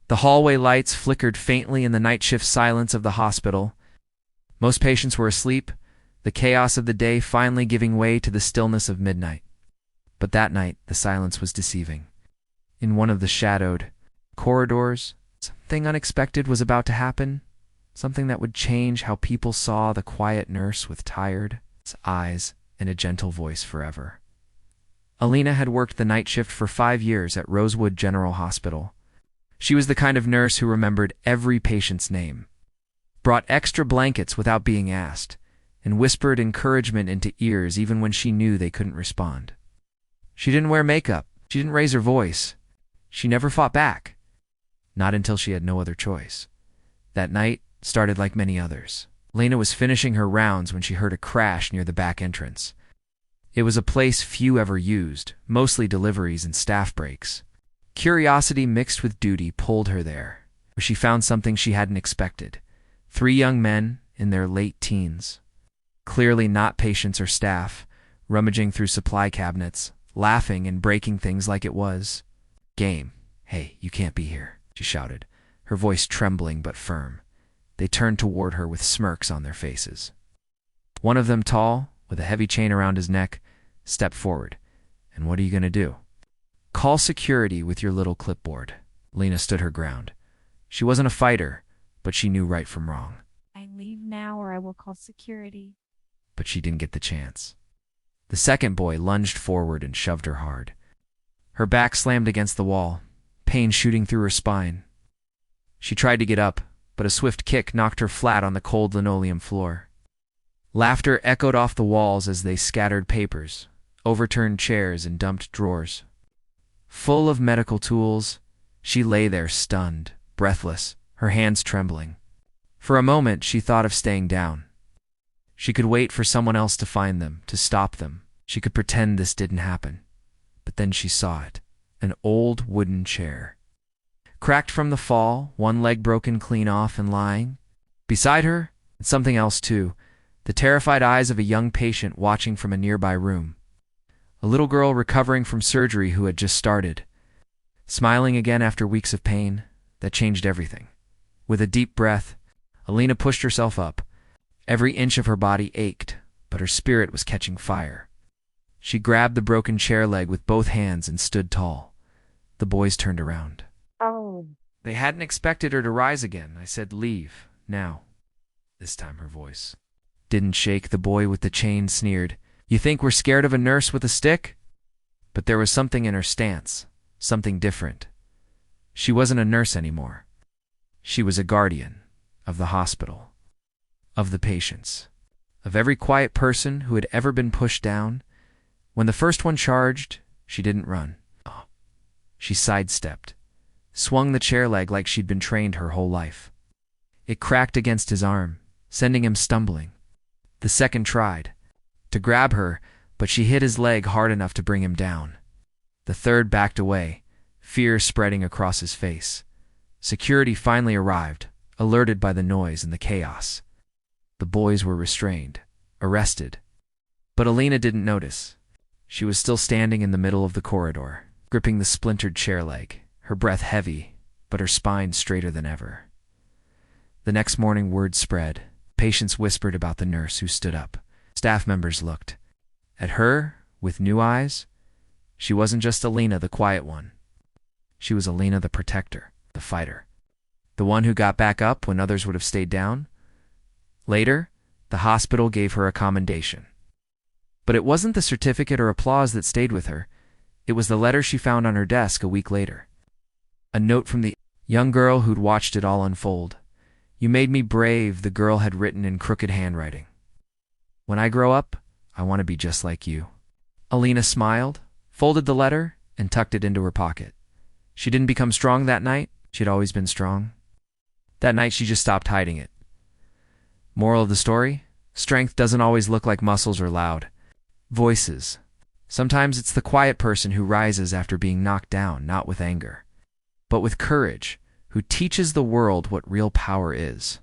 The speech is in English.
The hallway lights flickered faintly in the night shift silence of the hospital. Most patients were asleep, the chaos of the day finally giving way to the stillness of midnight. But that night, the silence was deceiving. In one of the shadowed corridors, something unexpected was about to happen, something that would change how people saw the quiet nurse with tired eyes and a gentle voice forever. Alina had worked the night shift for 5 years at Rosewood General Hospital. She was the kind of nurse who remembered every patient's name, brought extra blankets without being asked, and whispered encouragement into ears even when she knew they couldn't respond. She didn't wear makeup. She didn't raise her voice. She never fought back. Not until she had no other choice. That night started like many others. Lena was finishing her rounds when she heard a crash near the back entrance. It was a place few ever used, mostly deliveries and staff breaks. Curiosity mixed with duty pulled her there, where she found something she hadn't expected. 3 young men in their late teens, clearly not patients or staff, rummaging through supply cabinets, laughing and breaking things like it was game. "Hey, you can't be here," she shouted, her voice trembling but firm. They turned toward her with smirks on their faces. One of them, tall, with a heavy chain around his neck, stepped forward. "And what are you going to do?" "Call security with your little clipboard." Lena stood her ground. She wasn't a fighter, but she knew right from wrong. "I leave now or I will call security." But she didn't get the chance. The second boy lunged forward and shoved her hard. Her back slammed against the wall, pain shooting through her spine. She tried to get up, but a swift kick knocked her flat on the cold linoleum floor. Laughter echoed off the walls as they scattered papers, overturned chairs, and dumped drawers. Full of medical tools, she lay there stunned, breathless, her hands trembling. For a moment, she thought of staying down. She could wait for someone else to find them, to stop them. She could pretend this didn't happen. But then she saw it, an old wooden chair. Cracked from the fall, one leg broken clean off and lying. Beside her, and something else too, the terrified eyes of a young patient watching from a nearby room. A little girl recovering from surgery who had just started. Smiling again after weeks of pain, that changed everything. With a deep breath, Alina pushed herself up. Every inch of her body ached, but her spirit was catching fire. She grabbed the broken chair leg with both hands and stood tall. The boys turned around. "Oh." They hadn't expected her to rise again. I said, "Leave, now." This time her voice didn't shake. The boy with the chain sneered, "You think we're scared of a nurse with a stick?" But there was something in her stance, something different. She wasn't a nurse anymore. She was a guardian of the hospital, of the patients, of every quiet person who had ever been pushed down. When the first one charged, she didn't run. She sidestepped, swung the chair leg like she'd been trained her whole life. It cracked against his arm, sending him stumbling. The second tried to grab her, but she hit his leg hard enough to bring him down. The third backed away, fear spreading across his face. Security finally arrived, alerted by the noise and the chaos. The boys were restrained, arrested. But Alina didn't notice. She was still standing in the middle of the corridor, gripping the splintered chair leg, her breath heavy, but her spine straighter than ever. The next morning, word spread. Patients whispered about the nurse who stood up. Staff members looked at her with new eyes. She wasn't just Alina, the quiet one. She was Alina, the protector, the fighter, the one who got back up when others would have stayed down. Later, the hospital gave her a commendation. But it wasn't the certificate or applause that stayed with her. It was the letter she found on her desk a week later. A note from the young girl who'd watched it all unfold. "You made me brave," the girl had written in crooked handwriting. "When I grow up, I want to be just like you." Alina smiled, folded the letter, and tucked it into her pocket. She didn't become strong that night. She'd always been strong. That night she just stopped hiding it. Moral of the story? Strength doesn't always look like muscles or loud voices. Sometimes it's the quiet person who rises after being knocked down, not with anger, but with courage, who teaches the world what real power is.